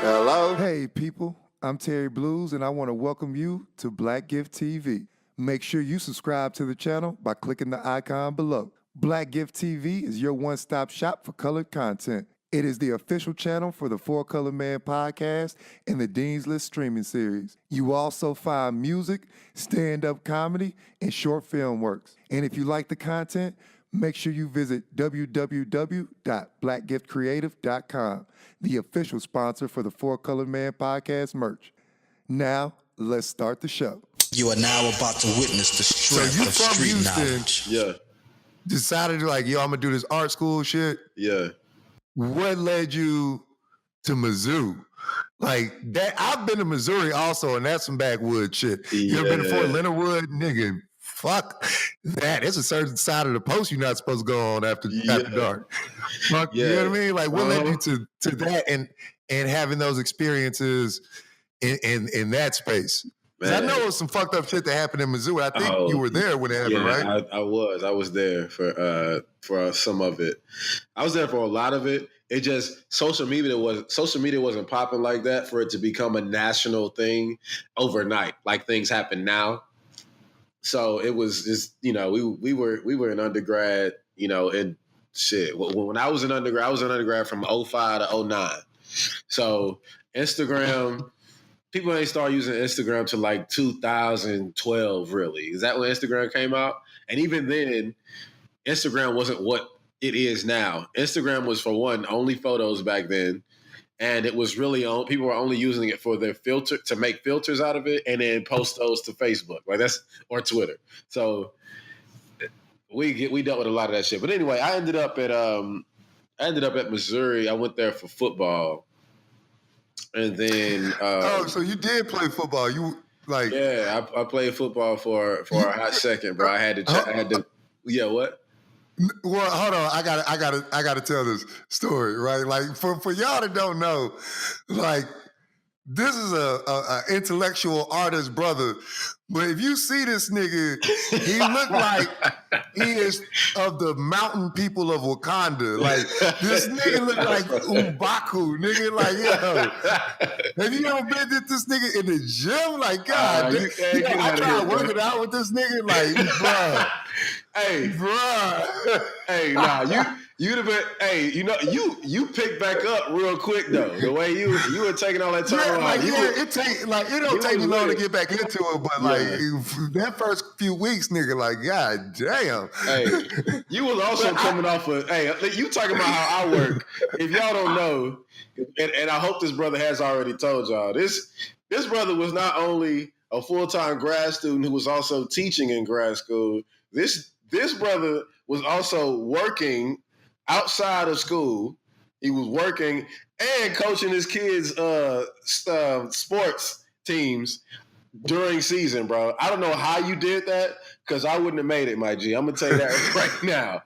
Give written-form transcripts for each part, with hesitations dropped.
Hello? Hey people, I'm Terry Bluez and I want to welcome you to Black Gift TV. Make sure you subscribe to the channel by clicking the icon below. Black Gift TV is your one-stop shop for colored content. It is the official channel for the Four Color Man podcast and the Dean's List streaming series. You also find music, stand-up comedy, and short film works. And if you like the content, make sure you visit www.blackgiftcreative.com, the official sponsor for the Four Color Man podcast merch. Now, let's start the show. You are now about to witness the strength you of from street Houston? knowledge. Yeah, Decided like, yo, I'm gonna do this art school shit. yeah. What led you to Mizzou? Like that, I've been to Missouri also, and that's some backwood shit. You ever been to Fort Leonard Wood? Nigga, fuck that. It's a certain side of the post you're not supposed to go on after dark. Fuck, you know what I mean? Like, what led you to that and having those experiences in that space? I know it was some fucked up shit that happened in Mizzou. I think you were there when it happened, right? I was there for some of it. I was there for a lot of it. It just social media wasn't popping like that for it to become a national thing overnight, like things happen now. So it was just, we were in undergrad, and shit. When I was in undergrad from 05 to 09. So Instagram. People ain't start using Instagram till like 2012, really. Is that when Instagram came out? And even then, Instagram wasn't what it is now. Instagram was, for one, only photos back then. And it was really people were only using it for their filter, to make filters out of it and then post those to Facebook, or Twitter. So we dealt with a lot of that shit. But anyway, I ended up at Missouri. I went there for football. And then, so you did play football? You like? Yeah, I played football for a hot second, bro. I had to. Yeah, what? Well, hold on. I gotta tell this story, right? Like for y'all that don't know, like this is a intellectual artist brother. But if you see this nigga, he look like he is of the mountain people of Wakanda. Like this nigga look like M'Baku, nigga. Like, yo, have you ever been with this nigga in the gym? Like, God, I tried working out with this nigga. Like, bro. Hey, nah, you'd have been. Hey, you picked back up real quick though. The way you were taking all that time. It don't take me long to get back into it, but like that first few weeks, nigga, like, God damn. Hey, you was also coming off of. Hey, you talking about how I work. If y'all don't know, and I hope this brother has already told y'all, this brother was not only a full-time grad student who was also teaching in grad school. This brother was also working outside of school. He was working and coaching his kids' sports teams during season, bro. I don't know how you did that, because I wouldn't have made it, my G. I'm gonna tell you that right now.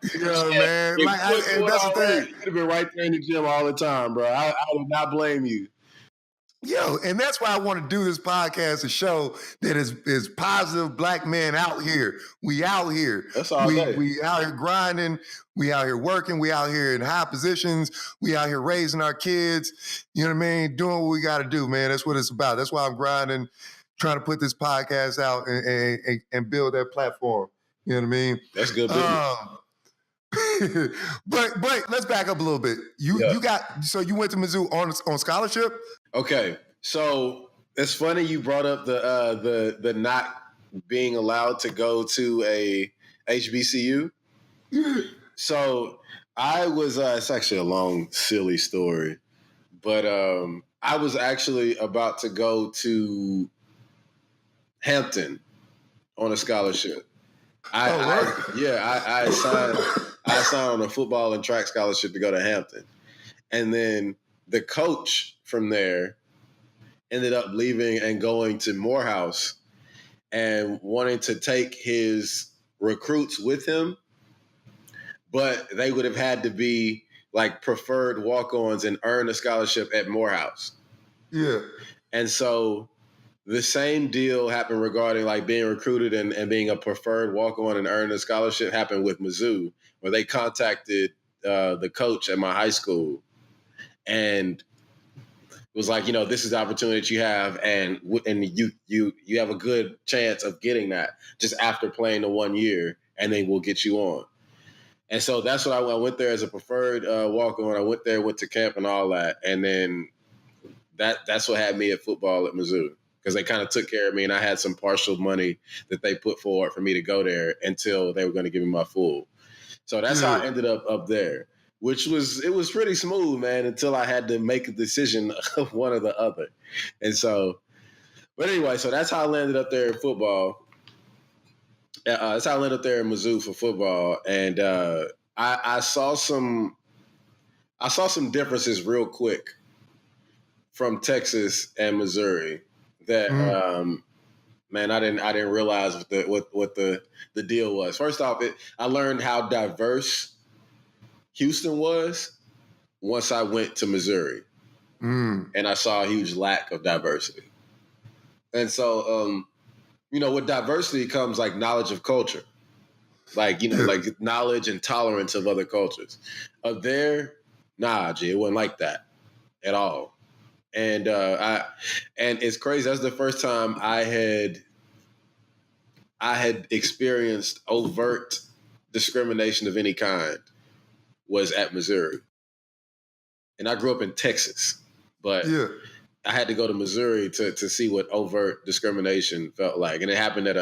Man. Like, and that's the thing. You'd have been right there in the gym all the time, bro. I would not blame you. Yo, and that's why I want to do this podcast, a show that is positive black men out here. We out here. That's all we out here grinding. We out here working. We out here in high positions. We out here raising our kids. You know what I mean? Doing what we got to do, man. That's what it's about. That's why I'm grinding, trying to put this podcast out and build that platform. You know what I mean? That's good business. But let's back up a little bit. You went to Mizzou on scholarship? Okay. So it's funny you brought up the not being allowed to go to a HBCU. So I was it's actually a long, silly story, but I was actually about to go to Hampton on a scholarship. I signed on a football and track scholarship to go to Hampton. And then the coach from there ended up leaving and going to Morehouse and wanting to take his recruits with him. But they would have had to be like preferred walk-ons and earn a scholarship at Morehouse. Yeah. And so the same deal happened regarding like being recruited and being a preferred walk-on and earning a scholarship happened with Mizzou, where they contacted the coach at my high school and was like, this is the opportunity that you have, and you have a good chance of getting that just after playing the 1 year, and then we'll get you on. And so that's what I went there as a preferred walk-on. I went there, went to camp and all that, and then that's what had me at football at Mizzou, because they kind of took care of me, and I had some partial money that they put forward for me to go there until they were going to give me my full. So that's how I ended up there, which was pretty smooth, man, until I had to make a decision of one or the other. And so, but anyway, so that's how I landed up there in football. That's how I landed up there in Mizzou for football. And I saw some differences real quick from Texas and Missouri that man, I didn't realize what the deal was. First off, I learned how diverse Houston was once I went to Missouri, and I saw a huge lack of diversity. And so, with diversity comes like knowledge of culture, like like knowledge and tolerance of other cultures. Up there, nah, G, it wasn't like that at all. And and it's crazy. That's the first time I had experienced overt discrimination of any kind was at Missouri. And I grew up in Texas, but I had to go to Missouri to see what overt discrimination felt like. And it happened at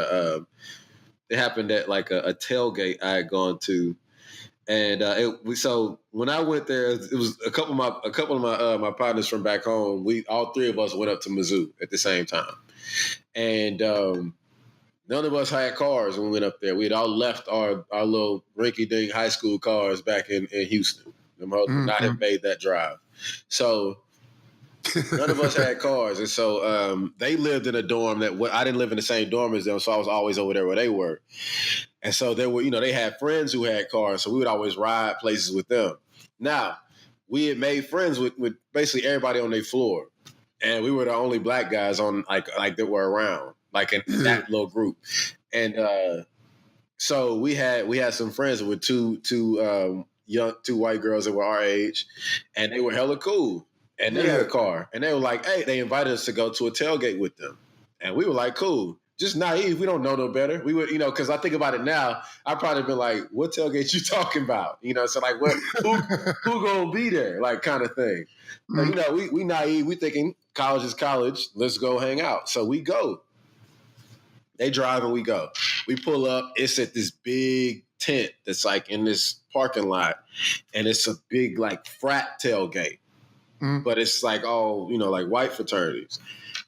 like a tailgate I had gone to. And so when I went there, it was a couple of my partners from back home. All three of us went up to Mizzou at the same time, and none of us had cars when we went up there. We had all left our little rinky-dink high school cars back in Houston. Them hoes would not have made that drive. So none of us had cars, and so they lived in a dorm that I didn't live in the same dorm as them, so I was always over there where they were. And so they were, they had friends who had cars, so we would always ride places with them. Now, we had made friends with basically everybody on their floor, and we were the only black guys on like that were around, like in that little group. And so we had some friends with two white girls that were our age, and they were hella cool, and they had a car, and they were like, hey, they invited us to go to a tailgate with them, and we were like, cool. Just naive. We don't know no better. We would, because I think about it now, I'd probably been like, what tailgate you talking about? So like, who gonna be there? Like kind of thing. But, we naive. We thinking college is college. Let's go hang out. So we go. They drive and we go. We pull up. It's at this big tent that's like in this parking lot, and it's a big like frat tailgate. But it's like all, like white fraternities.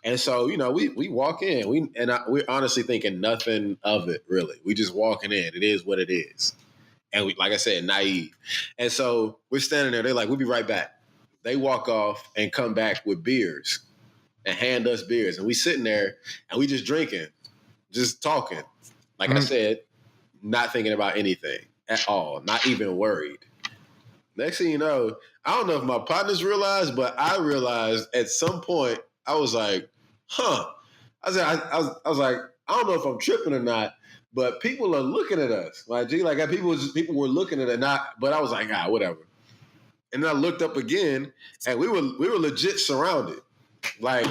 And so, we walk in. We're honestly thinking nothing of it, really. We just walking in. It is what it is. And we, like I said, naive. And so we're standing there. They're like, we'll be right back. They walk off and come back with beers and hand us beers. And we sitting there and we just drinking, just talking. Like I said, not thinking about anything at all, not even worried. Next thing you know, I don't know if my partners realized, but I realized at some point, I was like, I was like, I don't know if I'm tripping or not, but people are looking at us. Like, people were looking at it, but I was like, whatever. And then I looked up again, and we were legit surrounded. Like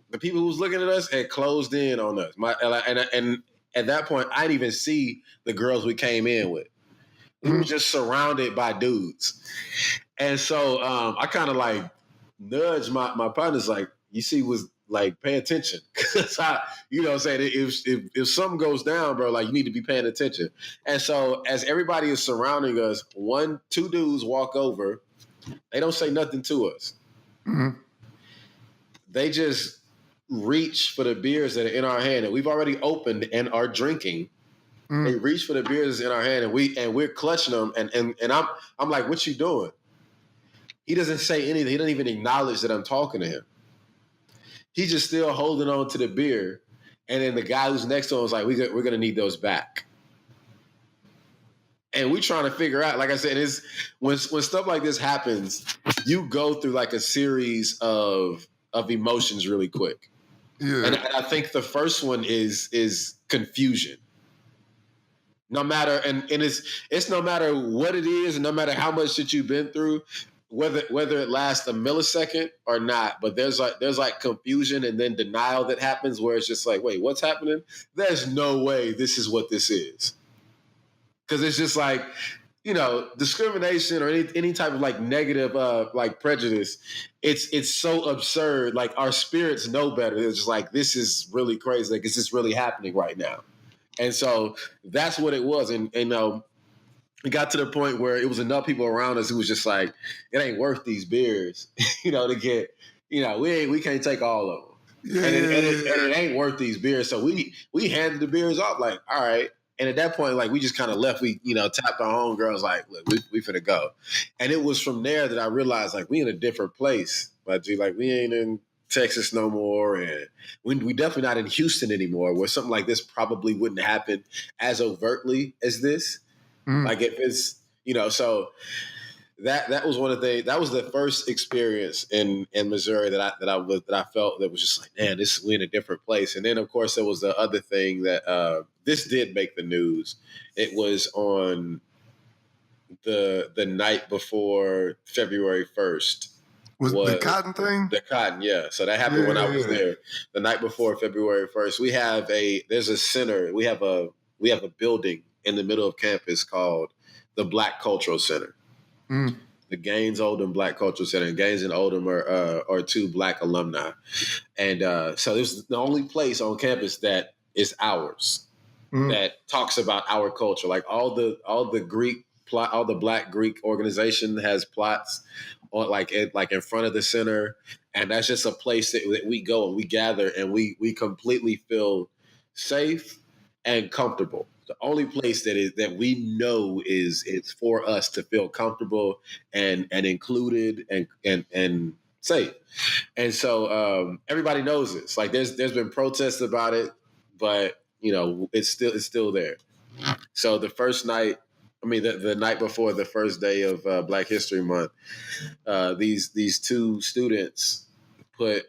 the people who was looking at us had closed in on us. And at that point, I didn't even see the girls we came in with. We were just surrounded by dudes. And so I kind of like nudged my partners, like, you see, was like, pay attention. Because I'm saying, if something goes down, bro, like, you need to be paying attention. And so as everybody is surrounding us, two dudes walk over. They don't say nothing to us. They just reach for the beers that are in our hand that we've already opened and are drinking. They reach for the beers in our hand, and we're clutching them. And I'm like, what you doing? He doesn't say anything. He doesn't even acknowledge that I'm talking to him. He's just still holding on to the beer. And then the guy who's next to him is like, we're going to need those back. And we're trying to figure out, like I said, when stuff like this happens, you go through like a series of emotions really quick. Yeah. And I think the first one is confusion. No matter, and it's no matter what it is, and no matter how much shit you've been through, whether it lasts a millisecond or not, but there's like confusion and then denial that happens where it's just like, wait, what's happening? There's no way this is what this is. Because it's just like, discrimination or any type of like negative like prejudice, it's so absurd. Like our spirits know better. It's just like, this is really crazy. Like, is this really happening right now? And so that's what it was. And it got to the point where it was enough people around us who was just like, it ain't worth these beers, to get, we can't take all of them. Yeah. And it ain't worth these beers. So we handed the beers off like, all right. And at that point, like, we just kind of left. We, tapped our homegirls like, look, we finna go. And it was from there that I realized, like, we in a different place. Like, we ain't in Texas no more. And we definitely not in Houston anymore, where something like this probably wouldn't happen as overtly as this. Like, if it's, so that was one of that was the first experience in Missouri that I felt that was just like, man, we're in a different place. And then of course there was the other thing that this did make the news. It was on the night before February 1st. Was the cotton thing? The cotton, yeah. So that happened when I was there. The night before February 1st. There's a center. We have a building in the middle of campus called the Black Cultural Center. The Gaines Oldham Black Cultural Center. And Gaines and Oldham are two Black alumni. And so this is the only place on campus that is ours, that talks about our culture. Like all the Black Greek organization has plots on like in front of the center. And that's just a place that we go and we gather and we completely feel safe and comfortable. The only place that we know is it's for us to feel comfortable and included and safe. And so everybody knows this. Like there's been protests about it, but it's still there. So the first night, the night before the first day of Black History Month, these two students put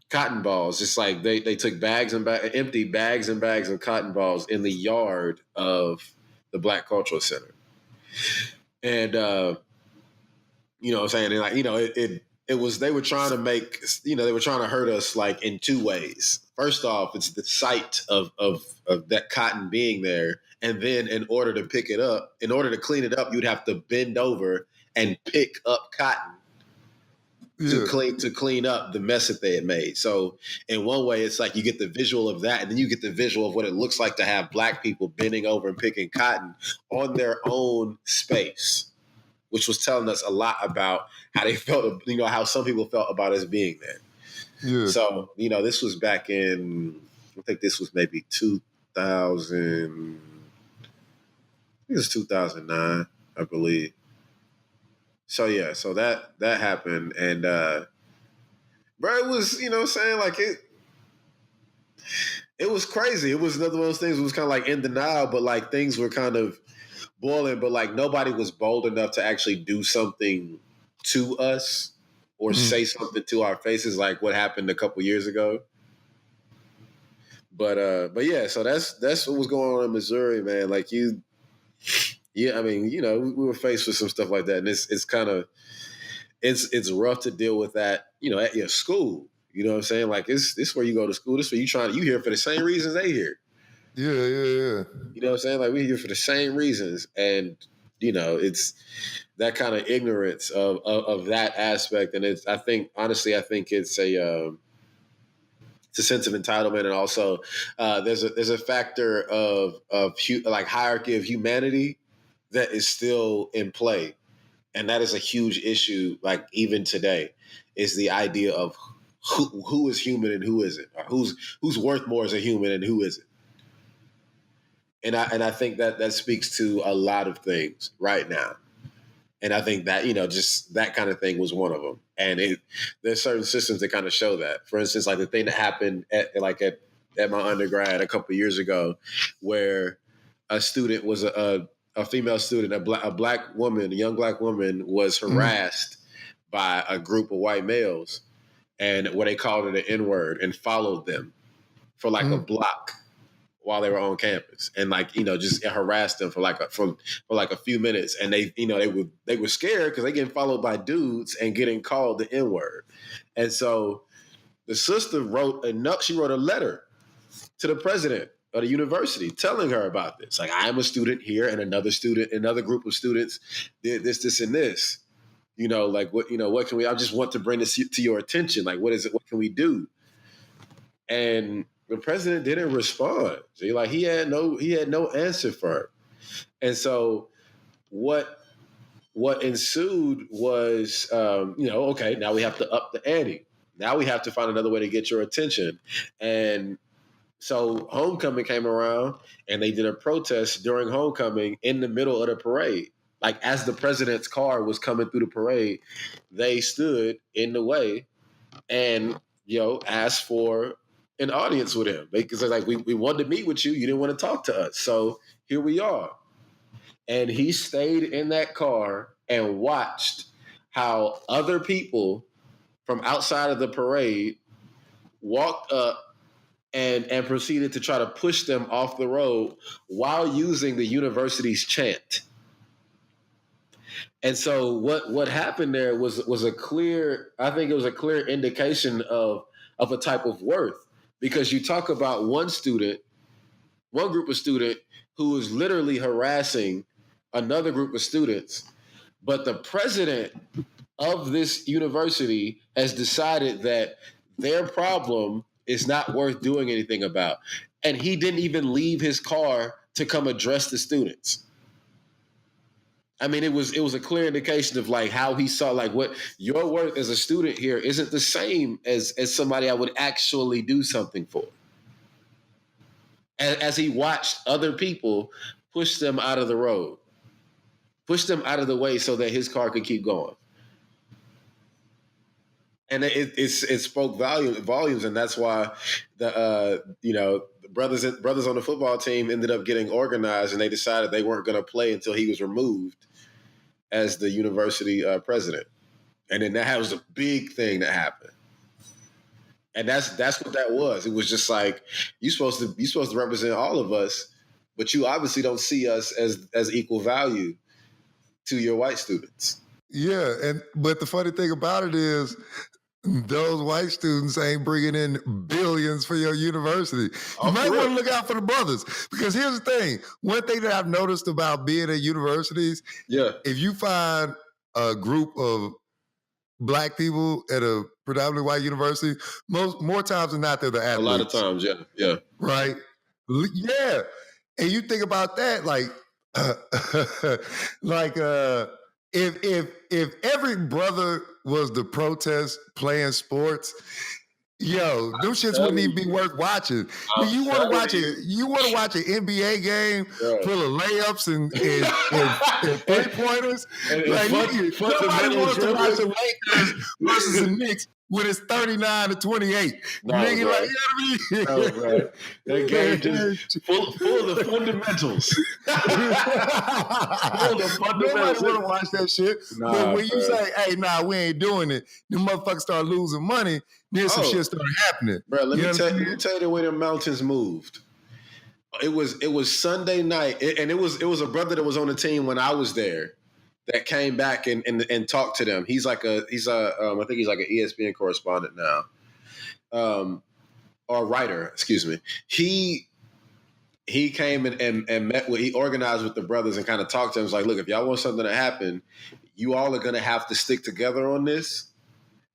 cotton balls, just like they took empty bags and bags of cotton balls in the yard of the Black Cultural Center. And, what I'm saying? And like, it was, they were trying to make, they were trying to hurt us like in two ways. First off, it's the sight of that cotton being there. And then in order to clean it up, you'd have to bend over and pick up cotton. To clean up the mess that they had made. So in one way, it's like you get the visual of that, and then you get the visual of what it looks like to have Black people bending over and picking cotton on their own space, which was telling us a lot about how they felt, how some people felt about us being there. Yeah. So, this was back in, I think this was maybe 2000, I think it was 2009, I believe. So yeah, so that happened, and bro, it was, saying, like it was crazy. It was another one of those things. It was kind of like in denial, but like things were kind of boiling, but like nobody was bold enough to actually do something to us or say something to our faces, like what happened a couple years ago. But yeah, so that's what was going on in Missouri, man. Like we were faced with some stuff like that, and it's kind of it's rough to deal with that, at your school. You know what I'm saying? Like this where you go to school. This where you here for the same reasons they here. Yeah. You know what I'm saying? Like we're here for the same reasons, and it's that kind of ignorance of that aspect, and it's. I think it's a sense of entitlement, and also there's a factor of like hierarchy of humanity that is still in play. And that is a huge issue, like even today, is the idea of who is human and who isn't, or who's worth more as a human and who isn't. And I think that speaks to a lot of things right now. And I think that, just that kind of thing was one of them. And there's certain systems that kind of show that. For instance, like the thing that happened at my undergrad a couple of years ago, where a student was a female student, a black woman, a young black woman was harassed by a group of white males, and what they called it an N-word, and followed them for like a block while they were on campus, and just harassed them for like a few minutes, and they were scared because they getting followed by dudes and getting called the N-word, and so the sister wrote a letter to the president of the university telling her about this. Like, I'm a student here, and another group of students did this, and this. What can we? I just want to bring this to your attention. Like, what is it? What can we do? And the president didn't respond. See, like he had no answer for her. And so what ensued was, okay, now we have to up the ante. Now we have to find another way to get your attention. And so homecoming came around, and they did a protest during homecoming in the middle of the parade. Like, as the president's car was coming through the parade, they stood in the way and, asked for an audience with him. Because they're like, we wanted to meet with you. You didn't want to talk to us. So here we are. And he stayed in that car and watched how other people from outside of the parade walked up and proceeded to try to push them off the road while using the university's chant. And so what happened there was a clear indication of a type of worth, because you talk about one group of student who is literally harassing another group of students, but the president of this university has decided that their problem is not worth doing anything about. And he didn't even leave his car to come address the students. I mean, it was a clear indication of like how he saw like what your worth as a student here isn't the same as somebody I would actually do something for. As he watched other people push them out of the road, push them out of the way so that his car could keep going. And it spoke volumes, and that's why the brothers on the football team ended up getting organized, and they decided they weren't going to play until he was removed as the university president. And then that was a big thing that happened. And that's what that was. It was just like, you're supposed to represent all of us, but you obviously don't see us as equal value to your white students. Yeah, but the funny thing about it is, those white students ain't bringing in billions for your university. You might want to look out for the brothers, because here's the thing. One thing that I've noticed about being at universities, if you find a group of Black people at a predominantly white university, more times than not, they're the athletes. A lot of times, yeah. Right? Yeah. And you think about that, if every brother was the protest playing sports, them shits wouldn't even be worth watching. You want to watch it? You want to watch an NBA game full of layups and 3-pointers? Nobody wants to watch the Lakers versus the Knicks when it's 39-28. Nigga, you know what I mean? No, bro. That game just full of the fundamentals. Nobody want to watch that shit. But when you say, hey, we ain't doing it, the motherfuckers start losing money, then some shit started happening. Bro, let me tell you the way the mountains moved. It was Sunday night, and it was a brother that was on the team when I was there that came back and talked to them. I think he's like an ESPN correspondent now, or writer, excuse me. He came and met he organized with the brothers and kind of talked to them. He was like, look, if y'all want something to happen, you all are going to have to stick together on this,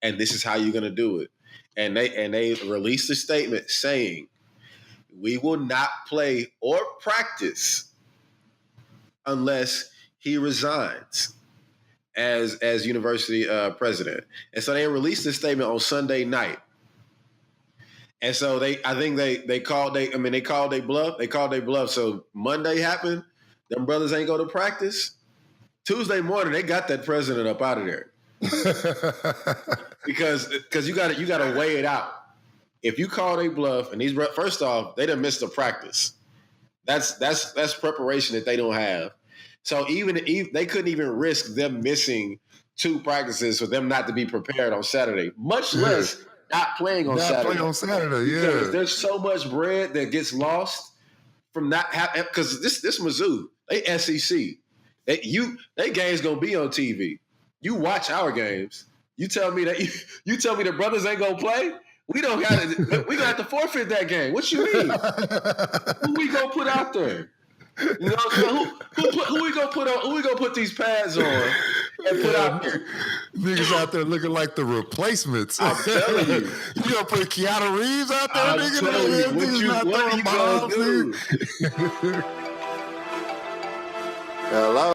and this is how you're going to do it. And they released a statement saying, we will not play or practice unless he resigns as university president. And so they released this statement on Sunday night. And so they called their bluff. So Monday happened. Them brothers ain't go to practice. Tuesday morning, they got that president up out of there. because you gotta weigh it out. If you call their bluff, and first off, they done missed a practice. That's preparation that they don't have. So even they couldn't even risk them missing 2 practices for them not to be prepared on Saturday, much less not playing on Saturday. Not playing on Saturday, Because there's so much bread that gets lost from not having, because this Mizzou, they SEC. They games gonna be on TV. You watch our games. You tell me the brothers ain't gonna play? We don't got it. We gonna have to forfeit that game. What you mean? Who we gonna put out there? You know what I'm saying? Who we gonna put on? Who we gonna put these pads on and put out there? Niggas out there looking like the replacements. I'm telling you. You gonna put Keanu Reeves out there, I'm nigga? telling you, what are you gonna do? Hello.